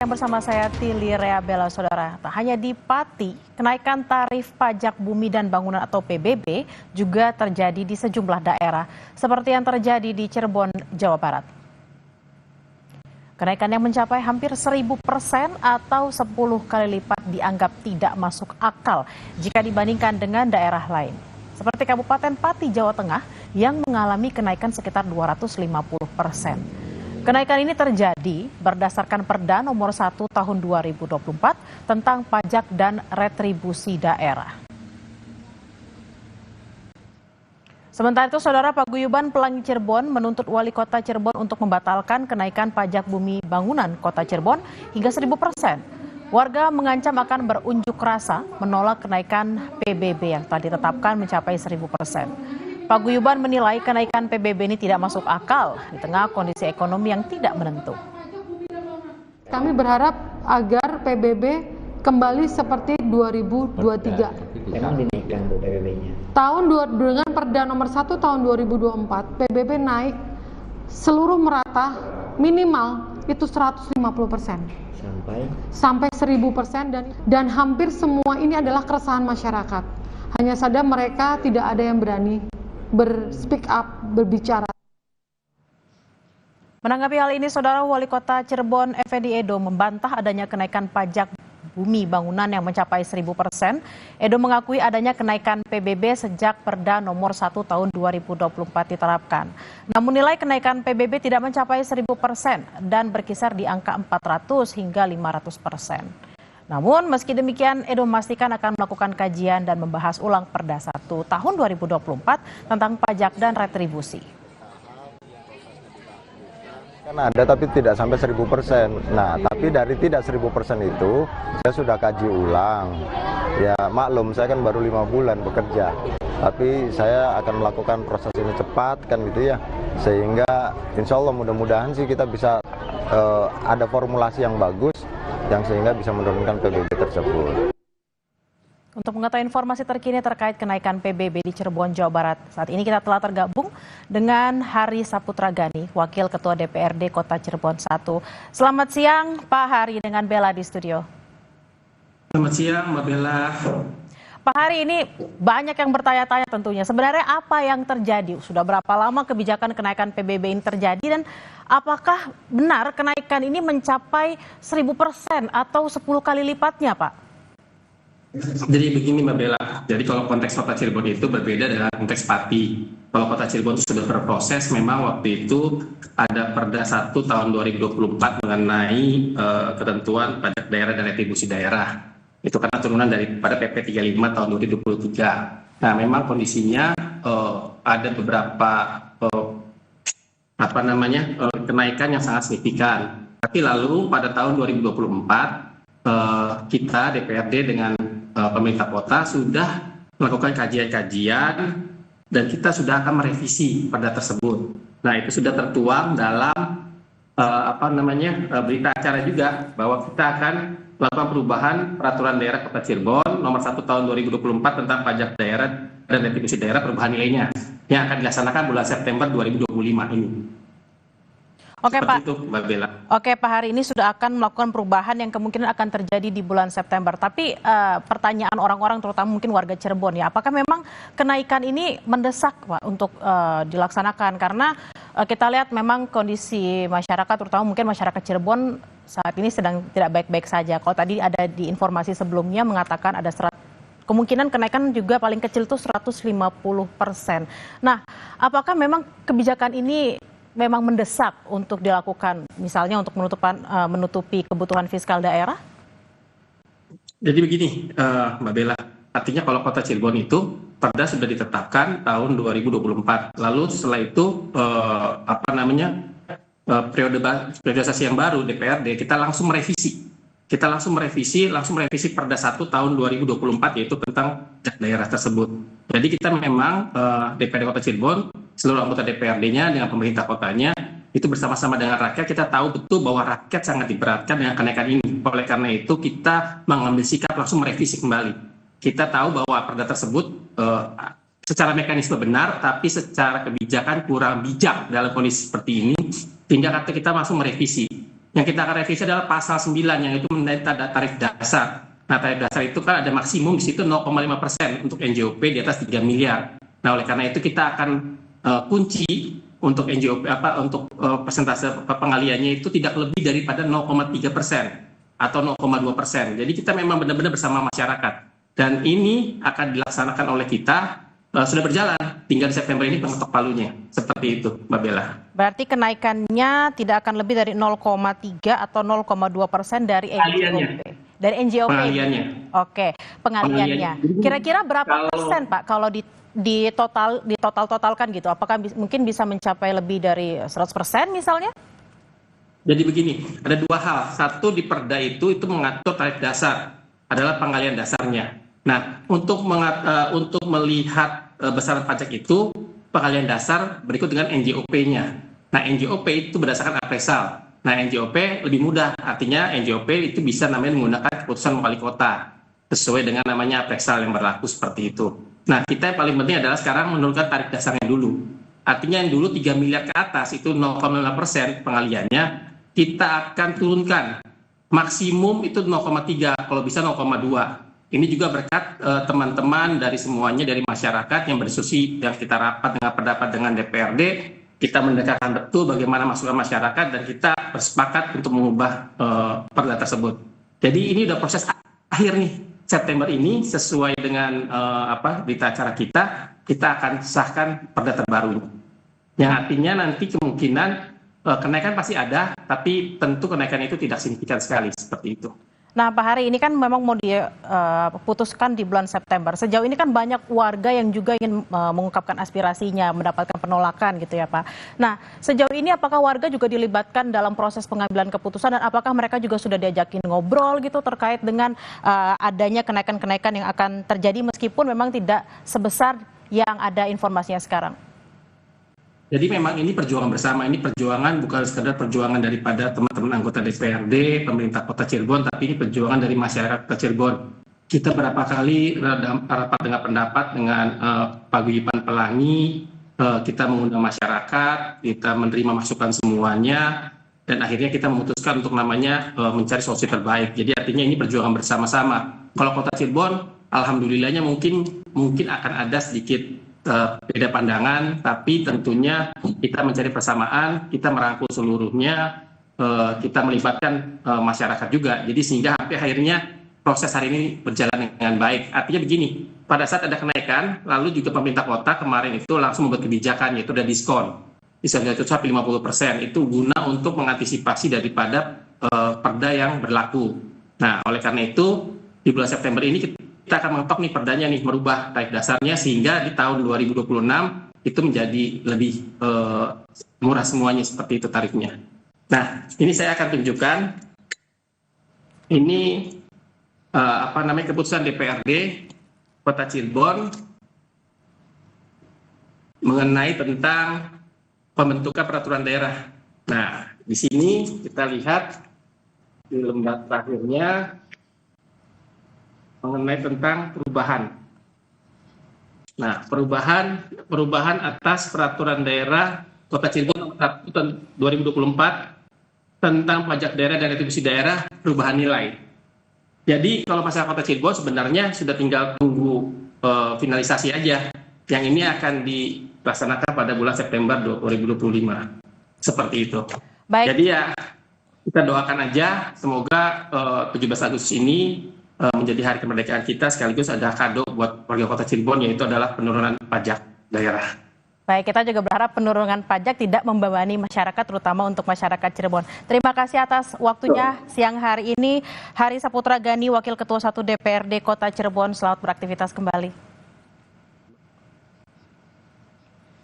Yang bersama saya Tili Rea Bella, saudara. Tak hanya di Pati, kenaikan tarif pajak bumi dan bangunan atau PBB juga terjadi di sejumlah daerah, seperti yang terjadi di Cirebon, Jawa Barat. Kenaikan yang mencapai hampir 1000% atau 10 kali lipat dianggap tidak masuk akal jika dibandingkan dengan daerah lain. Seperti Kabupaten Pati, Jawa Tengah yang mengalami kenaikan sekitar 250%. Kenaikan ini terjadi berdasarkan Perda Nomor 1 Tahun 2024 tentang pajak dan retribusi daerah. Sementara itu, Saudara, Paguyuban Pelangi Cirebon menuntut Wali Kota Cirebon untuk membatalkan kenaikan pajak bumi bangunan Kota Cirebon hingga 1000%. Warga mengancam akan berunjuk rasa menolak kenaikan PBB yang telah ditetapkan mencapai 1000%. Paguyuban menilai kenaikan PBB ini tidak masuk akal di tengah kondisi ekonomi yang tidak menentu. Kami berharap agar PBB kembali seperti 2023. Memang dinaikkan untuk PBB-nya. Dengan Perda Nomor 1 Tahun 2024, PBB naik seluruh merata minimal itu 150%. Sampai 1000% dan hampir semua ini adalah keresahan masyarakat. Hanya saja mereka tidak ada yang berani speak up, berbicara. Menanggapi hal ini, Saudara, Wali Kota Cirebon Effendi Edo membantah adanya kenaikan pajak bumi bangunan yang mencapai 1000%. Edo mengakui adanya kenaikan PBB sejak Perda Nomor 1 Tahun 2024 diterapkan. Namun nilai kenaikan PBB tidak mencapai 1000% dan berkisar di angka 400 hingga 500%. Namun meski demikian, Edo memastikan akan melakukan kajian dan membahas ulang Perda 1 Tahun 2024 tentang pajak dan retribusi. Kan ada tapi tidak sampai 1000%. Nah, tapi dari tidak 1000% itu saya sudah kaji ulang. Ya maklum, saya kan baru 5 bulan bekerja. Tapi saya akan melakukan proses ini cepat kan gitu ya. Sehingga insya Allah mudah-mudahan sih kita bisa ada formulasi yang bagus yang sehingga bisa menurunkan PBB tersebut. Untuk mengetahui informasi terkini terkait kenaikan PBB di Cirebon, Jawa Barat, saat ini kita telah tergabung dengan Hari Saputra Gani, Wakil Ketua DPRD Kota Cirebon 1. Selamat siang Pak Hari dengan Bella di studio. Selamat siang Mbak Bella. Pak Hari, ini banyak yang bertanya-tanya tentunya. Sebenarnya apa yang terjadi? Sudah berapa lama kebijakan kenaikan PBB ini terjadi dan apakah benar kenaikan ini mencapai 1000% atau 10 kali lipatnya, Pak? Jadi begini Mbak Bella, jadi kalau konteks Kota Cirebon itu berbeda dengan konteks Pati. Kalau Kota Cirebon itu sudah berproses, memang waktu itu ada Perda 1 Tahun 2024 mengenai ketentuan pajak daerah dan retribusi daerah. Itu karena turunan daripada PP 35 tahun 2023. Nah, memang kondisinya ada beberapa kenaikan yang sangat signifikan. Tapi lalu pada tahun 2024 kita DPRD dengan pemerintah kota sudah melakukan kajian-kajian dan kita sudah akan merevisi perda tersebut. Nah, itu sudah tertuang dalam berita acara juga bahwa kita akan melakukan perubahan peraturan daerah Kota Cirebon Nomor 1 Tahun 2024 tentang pajak daerah dan retribusi daerah perubahan nilainya yang akan dilaksanakan bulan September 2025 ini. Oke Pak. Itu, Mbak Bella. Oke Pak Hari, ini sudah akan melakukan perubahan yang kemungkinan akan terjadi di bulan September. Tapi pertanyaan orang-orang terutama mungkin warga Cirebon ya, apakah memang kenaikan ini mendesak Pak untuk dilaksanakan? Karena kita lihat memang kondisi masyarakat terutama mungkin masyarakat Cirebon saat ini sedang tidak baik-baik saja. Kalau tadi ada di informasi sebelumnya mengatakan ada kemungkinan kenaikan juga paling kecil itu 150%. Nah, apakah memang kebijakan ini memang mendesak untuk dilakukan, misalnya untuk menutupi kebutuhan fiskal daerah? Jadi begini, Mbak Bella, artinya kalau Kota Cirebon itu Perda sudah ditetapkan tahun 2024. Lalu setelah itu periodisasi yang baru DPRD kita langsung merevisi. Langsung merevisi Perda 1 tahun 2024 yaitu tentang pajak daerah tersebut. Jadi kita memang DPRD Kota Cirebon, seluruh anggota DPRD-nya dengan pemerintah kotanya itu bersama-sama dengan rakyat, kita tahu betul bahwa rakyat sangat diberatkan dengan kenaikan ini. Oleh karena itu kita mengambil sikap langsung merevisi kembali. Kita tahu bahwa perda tersebut secara mekanisme benar, tapi secara kebijakan kurang bijak dalam kondisi seperti ini, sehingga kita langsung merevisi. Yang kita akan revisi adalah pasal 9 yang itu mengenai tarif dasar. Nah, tarif dasar itu kan ada maksimum di situ 0,5% untuk NJOP di atas 3 miliar. Nah, oleh karena itu kita akan kunci untuk NJOP untuk persentase pengaliannya itu tidak lebih daripada 0,3% atau 0,2%. Jadi kita memang benar-benar bersama masyarakat. Dan ini akan dilaksanakan oleh kita sudah berjalan. Tinggal di September ini pengetok palunya. Seperti itu, Mbak Bella. Berarti kenaikannya tidak akan lebih dari 0,3 atau 0,2% dari NJOP. Dari NJOP. Pengaliannya. Oke, pengaliannya. Kira-kira berapa persen, Pak, kalau totalkan gitu? Apakah mungkin bisa mencapai lebih dari 100% misalnya? Jadi begini, ada dua hal. Satu, di Perda itu mengatur tarif dasar, adalah pengalian dasarnya. Nah, untuk melihat besaran pajak itu, pengalian dasar berikut dengan NJOP-nya. Nah, NJOP itu berdasarkan appraisal. Nah, NJOP lebih mudah, artinya NJOP itu bisa namanya menggunakan keputusan wali kota, sesuai dengan namanya appraisal yang berlaku seperti itu. Nah, kita yang paling penting adalah sekarang menurunkan tarif dasarnya dulu. Artinya yang dulu 3 miliar ke atas itu 0,5% pengaliannya, kita akan turunkan. Maksimum itu 0,3, kalau bisa 0,2. Ini juga berkat teman-teman dari semuanya, dari masyarakat yang berdiskusi, yang kita rapat dengan pendapat dengan DPRD, kita mendengarkan betul bagaimana masukan masyarakat, dan kita bersepakat untuk mengubah perda tersebut. Jadi ini udah proses akhir nih, September ini sesuai dengan berita acara kita akan sahkan perda terbaru. Yang artinya nanti kemungkinan kenaikan pasti ada, tapi tentu kenaikan itu tidak signifikan sekali seperti itu. Nah, Pak Hari, ini kan memang mau diputuskan di bulan September. Sejauh ini kan banyak warga yang juga ingin mengungkapkan aspirasinya, mendapatkan penolakan gitu ya, Pak. Nah, sejauh ini apakah warga juga dilibatkan dalam proses pengambilan keputusan, dan apakah mereka juga sudah diajakin ngobrol gitu terkait dengan adanya kenaikan-kenaikan yang akan terjadi meskipun memang tidak sebesar yang ada informasinya sekarang? Jadi memang ini perjuangan bersama, ini perjuangan bukan sekedar perjuangan daripada teman-teman anggota DPRD, pemerintah Kota Cirebon, tapi ini perjuangan dari masyarakat Kota Cirebon. Kita berapa kali rapat dengan pendapat dengan Paguyuban Pelangi, kita mengundang masyarakat, kita menerima masukan semuanya, dan akhirnya kita memutuskan untuk namanya mencari solusi terbaik. Jadi artinya ini perjuangan bersama-sama. Kalau Kota Cirebon, alhamdulillahnya mungkin akan ada sedikit beda pandangan, tapi tentunya kita mencari persamaan, kita merangkul seluruhnya, kita melibatkan masyarakat juga. Jadi sehingga akhirnya proses hari ini berjalan dengan baik. Artinya begini, pada saat ada kenaikan, lalu juga pemerintah kota kemarin itu langsung membuat kebijakan, yaitu ada diskon itu sampai 50%, itu guna untuk mengantisipasi daripada perda yang berlaku. Nah, oleh karena itu di bulan September ini kita akan mengetok nih perdanya nih, merubah tarif dasarnya sehingga di tahun 2026 itu menjadi lebih murah semuanya, seperti itu tarifnya. Nah, ini saya akan tunjukkan ini keputusan DPRD Kota Cirebon mengenai tentang pembentukan peraturan daerah. Nah, di sini kita lihat di lembar terakhirnya mengenai tentang perubahan. Nah, perubahan atas peraturan daerah Kota Cirebon nomor 1 tahun 2024 tentang pajak daerah dan retribusi daerah, perubahan nilai. Jadi kalau masyarakat Kota Cirebon sebenarnya sudah tinggal tunggu finalisasi aja. Yang ini akan dilaksanakan pada bulan September 2025. Seperti itu. Baik. Jadi ya kita doakan aja semoga 17 Agustus ini menjadi hari kemerdekaan kita, sekaligus ada kado buat warga Kota Cirebon, yaitu adalah penurunan pajak daerah. Baik, kita juga berharap penurunan pajak tidak membebani masyarakat, terutama untuk masyarakat Cirebon. Terima kasih atas waktunya siang hari ini. Hari Saputra Gani, Wakil Ketua 1 DPRD Kota Cirebon, selamat beraktivitas kembali.